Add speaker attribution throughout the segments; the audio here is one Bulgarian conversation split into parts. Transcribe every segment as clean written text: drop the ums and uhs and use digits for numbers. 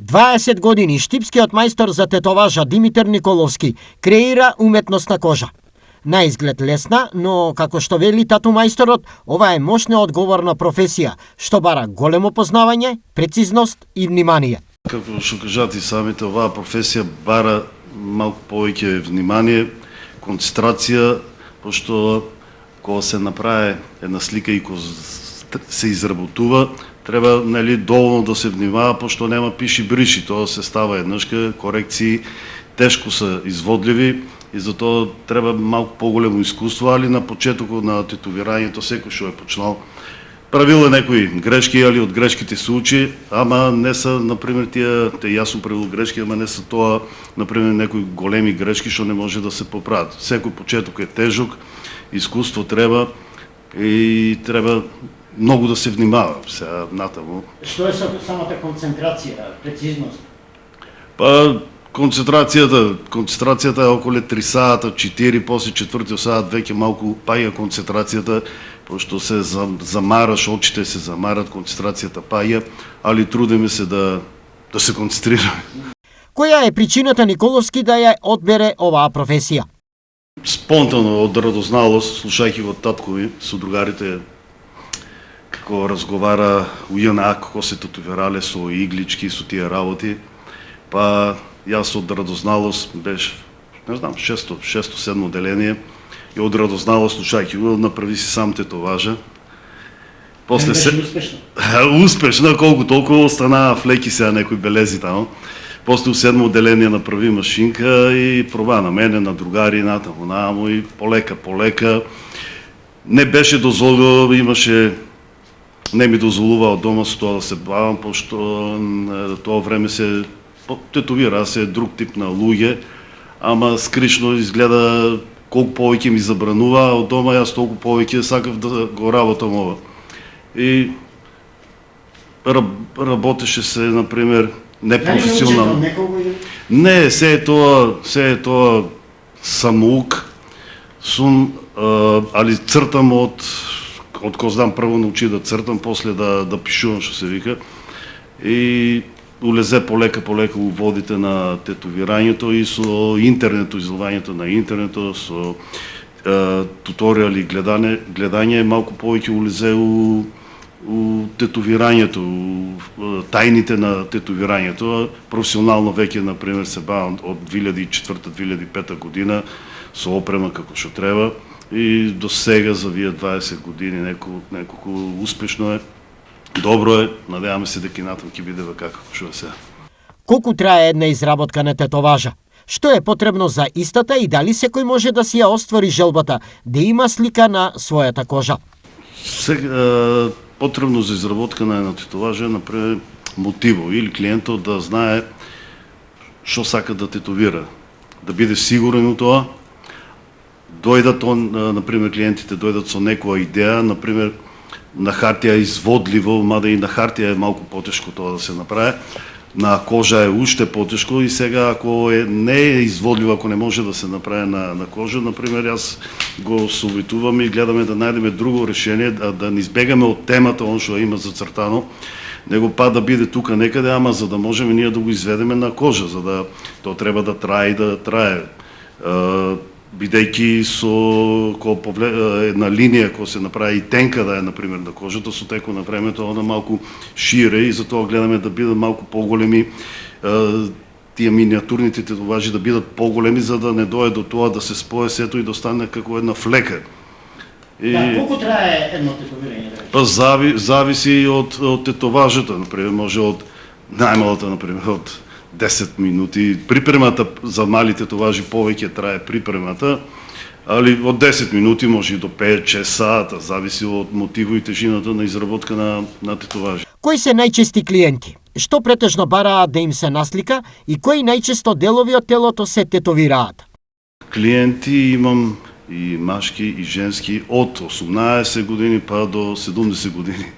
Speaker 1: 20 години штипскиот мајстор за тетоважа Димитар Николовски креира уметносна кожа. На изглед лесна, но како што вели тату мајсторот, ова е мощна одговорна професија, што бара големо познавање, прецизност и внимание.
Speaker 2: Како што кажат и самите, оваа професија бара малку повеќе внимание, концентрација, пошто кога се направи една слика и кога се изработува, треба доволно да се внимава, пошто нема пиши-бриши, тоа се става еднашка, корекции тешко се изводливи и затоа треба малку поголемо искуство, али на почетокот на тетовирањето секој што е почнал правил некои грешки, али од грешките се учи, ама не се, например, те јас сум правил грешки, ама не се тоа, например, некои големи грешки што не може да се поправат. Секој почеток е тежок, искуство треба и треба многу да се внимава сега натаму.
Speaker 1: Што е самата концентрација, прецизност?
Speaker 2: Па концентрацијата е околу 3 сата, 4, после 4 сат веќе малку паѓа концентрацијата, пошто се замараш, очите се замарат, концентрацијата паѓа, али трудиме се да се концентрираме.
Speaker 1: Која е причината Николовски да ја одбере оваа професија?
Speaker 2: Спонтано, од радозналост, слушајќи го татко ми со другарите, како разговара у ЈНА, како се тетовирале со иглички, со тие работи, па јас од радозналост беше, не знам, 6-7 деление, и од радозналост слушајќи го, направи си сам тетоважа. После
Speaker 1: беше успешно?
Speaker 2: Успешно, колку толку останаа флеки сега некои белези таму. После у 7 деление направи машинка и проба на мене, на другари, натаму и полека. Не беше дозволено, не ми дозволува од дома со тоа да се бавам, пошто тоа време се тетовира, се друг тип на луѓе, ама скришно изгледа колку повеќе ми забранува, од дома јас толку повеќе сакав да го работам ова. И работеше се, например, непрофесионално. Не, се е тоа самоук, сум, али цртам од кој знам, прво научи да цртам, после да пишувам, што се вика. И улезе полека у водите на тетовирањето и со интернетот, излувањето на интернетот, со туторијали и гледање, малку повеќе улезе у тетовирањето, у тајните на тетовирањето. Професионално веќе, например, се бавам од 2004-2005 година со опрема како што треба и до сега за вие 20 години неколку успешно е. Добро е, надеваме се дека натам ќе биде како што е сега.
Speaker 1: Колку трае една изработка на тетоважа? Што е потребно за истата и дали секој може да си ја оствари желбата да има слика на својата кожа?
Speaker 2: Потребно за изработка на една тетоважа е, например, мотиво или клиентот да знае што сака да тетовира, да биде сигурен у тоа. Например, клиентите дојдат со некоја идеја, например, на хартија е изводливо, мада и на хартија е малку потешко тоа да се направи, на кожа е уште потешко и сега ако не е изводливо, ако не може да се направи на кожа, например, јас го советувам и гледаме да најдеме друго решение, да не избегаме од темата, он што има зацртано, него да биде тука некаде, ама за да можеме ние да го изведеме на кожа, за да тоа треба да трае и да трае. Бидејќи со една линија која се направи и тенка да е, например, на кожата, со текот на времето она малку шире и затоа гледаме да бидат малку поголеми, тие миниатурните тетоважи да бидат поголеми, за да не дое до тоа да се спое сето и да стане како една флека.
Speaker 1: Колку трае едно тетовирање?
Speaker 2: Па зависи од тетоважата, например, може од најмалата, например, од 10 минути. Припремата за малите тетоважи повеќе трае припремата, али од 10 минути може и до 5-6 сата, зависи од мотиво и тежината на изработка на тетоважи.
Speaker 1: Кои се најчести клиенти? Што претежно бараат да им се наслика и кои најчесто делови од телото се тетовираат?
Speaker 2: Клиенти имам и машки и женски од 18 години па до 70 години.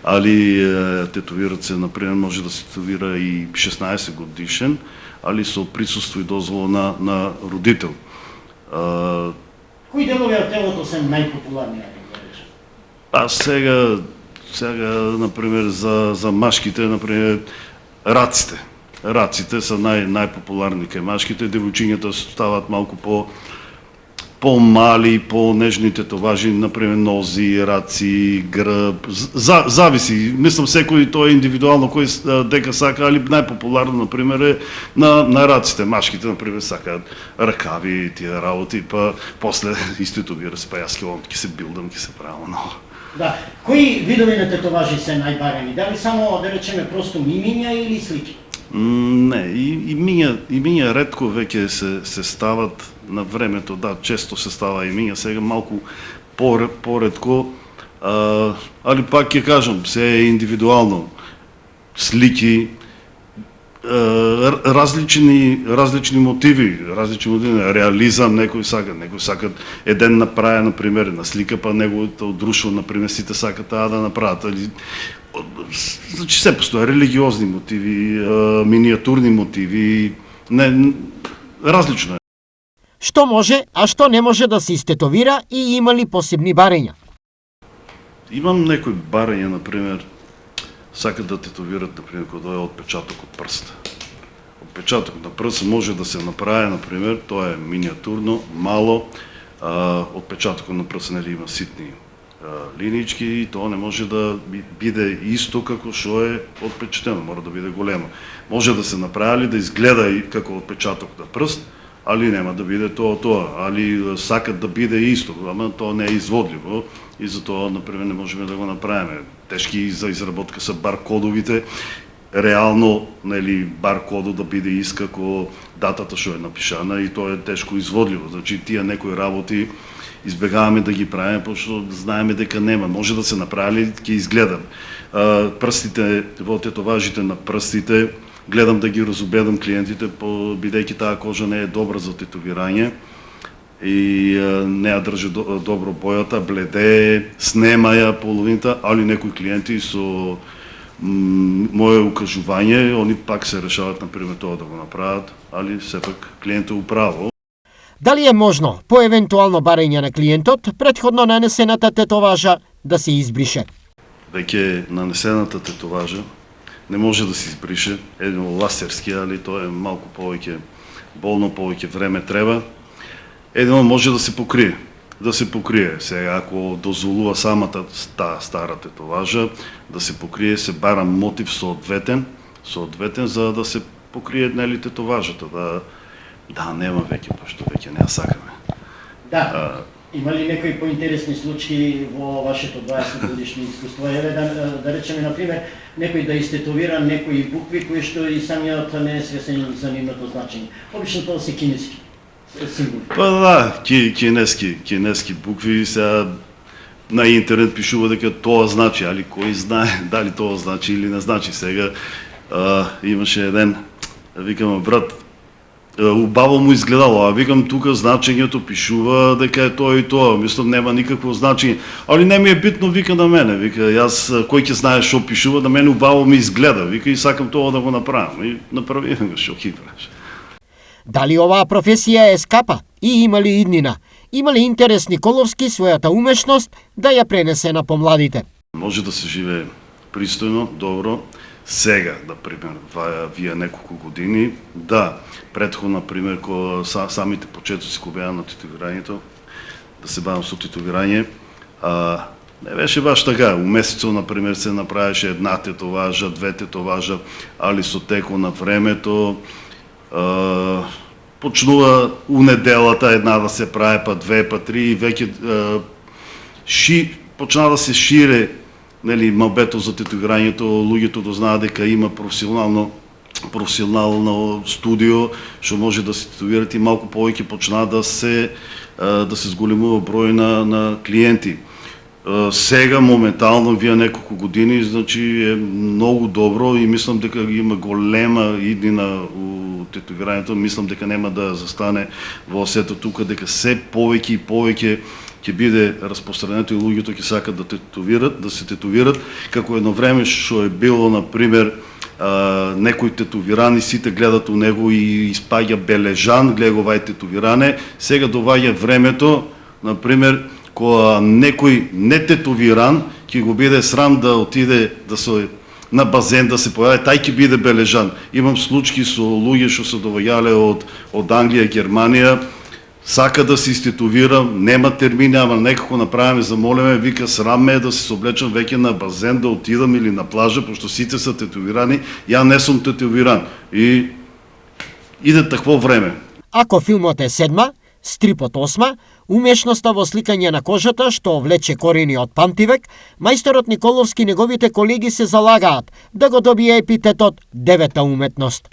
Speaker 2: Али тетовират се, например, може да се тетовира и 16 годишен, али со присуство и дозвола на родител.
Speaker 1: Кои делови од телото се најпопуларни?
Speaker 2: Сега, например, за машките, например, раците. раците са най-популярни кај машките, девојчињата стават малку по-мали, по-нежни тетоважи, например нози, раци, грб, зависи. Мислам секој тоа е индивидуално кој дека сака, али најпопуларно например е на раците. Машките например сакаат ракави, тие работи, па после иститувира се, па јас ќе се билдам, ќе се правам ново.
Speaker 1: Да. Кои видови на тетоважи се најбарени? Дали само да речеме просто мимиња или слики?
Speaker 2: Не, имиња ретко веќе се стават на времето, да, често се става имиња, сега малку поредко, али пак ќе кажам, се е индивидуално. Слики, различни мотиви, реализам, некој сака еден направи, например, на слика, па неговото друштво, например, сите сакат таа да направат. Значи се постоја религиозни мотиви, миниатурни мотиви, различно е.
Speaker 1: Што може, а што не може да се истетовира и има ли посебни барења?
Speaker 2: Имам некои барења, например, сакат да тетовират, например, кога е отпечаток од прст. Отпечаток на прст може да се направи, например, тоа е миниатурно, мало, отпечатокот на прст нели има ситни линички и тоа не може да биде исто како што е отпечатено, мора да биде големо. Може да се направи да изгледа и како отпечаток на прст, али нема да биде тоа, али сакат да биде исто, ама тоа не е изводливо и затоа, например, не можеме да го направиме. Тешки за изработка се баркодовите, реално, нели, баркодо да биде ист како датата што е напишана и тоа е тешко изводливо. Значи, тие некои работи избегаваме да ги правиме, пошто знаеме дека нема. Може да се направи, ќе изгледам. Прстите, во тетоважите на прстите, гледам да ги разубедам клиентите, бидејќи таа кожа не е добра за тетовирање и не ја држи добро бојата, бледе, снема ја половината, али некои клиенти со мое укажување, они пак се решават, например, тоа да го направат, али сепак клиентот е управо.
Speaker 1: Дали е можно, по евентуално барење на клиентот, претходно нанесената тетоважа да се избрише?
Speaker 2: Веќе нанесената тетоважа не може да се избрише, едно ласерски, али тоа е малку повеќе болно, повеќе време треба. Едно може да се покрие. Да се покрие. Сега, ако дозволува самата стара тетоважа, да се покрие, се бара мотив соодветен, за да се покрие нели тетоважата. Да, нема веќе, пошто веќе не ја сакаме.
Speaker 1: Да. Има ли некои поинтересни случаи во вашето 20 годишно искуство? Еве да речеме, например, некој да истетовира некои букви кои што и самиот не е свесен за нивното значење. Обично тоа се кинески символи. Па
Speaker 2: да, кинески букви, сега на интернет пишува дека тоа значи, али кој знае дали тоа значи или не значи. Сега имаше еден, викам, брат, убаво му изгледало, викам тука значењето пишува дека е тоа и тоа, мислам нема никакво значење, али не ми е битно, вика на мене, вика јас кој ќе знае што пишува, на мене убаво ми изгледа, вика и сакам тоа да го направам и направивме го, што ќе правиш.
Speaker 1: Дали оваа професија е скапа и има ли иднина? Има ли интерес Николовски својата умешност да ја пренесе на помладите?
Speaker 2: Може да се живее пристојно, добро. Сега, например, вие неколку години, да, претходно, например, самите почетоци кои беа на тетовирањето, да се бавам со тетовирање, не беше баш така. У месецо, например, се направеше една тетоважа, две тетоважа, али со теко на времето, почнува у неделата една да се прави, па две, па три, и веќе почна да се шире, нели, мабето за тетовирањето, луѓето да знаат дека има професионално студио што може да се тетовират и малку повеќе почна да се зголемува број на клиенти. Сега моментално, вие неколку години, значи е многу добро и мислам дека има голема иднина у тетовирањето, мислам дека нема да застане во сето тука, дека се повеќе и повеќе ќе биде разпространето и луѓето ќе сакат да се тетовират, како едно време што е било, например, некој тетовиран и сите гледат у него и испаѓа бележан, гледа го вај тетовиране. Сега доваѓа времето, например, кога некој не тетовиран ќе го биде срам да отиде на базен да се појави, тај ќе биде бележан. Имам случаи со луѓе што се доваѓале од Англија, Германија, сака да се иститувира, нема термини, ама некако направиме, замолиме, вика, срам ме е да се соблечам веќе на базен, да отидам или на плажа, пошто сите са тетувирани, ја не сум тетувиран. И иде такво време.
Speaker 1: Ако филмот е 7, стрипот 8, умешноста во сликање на кожата, што влече корени од памтивек, мајсторот Николовски и неговите колеги се залагаат да го добие епитетот 9-та уметност.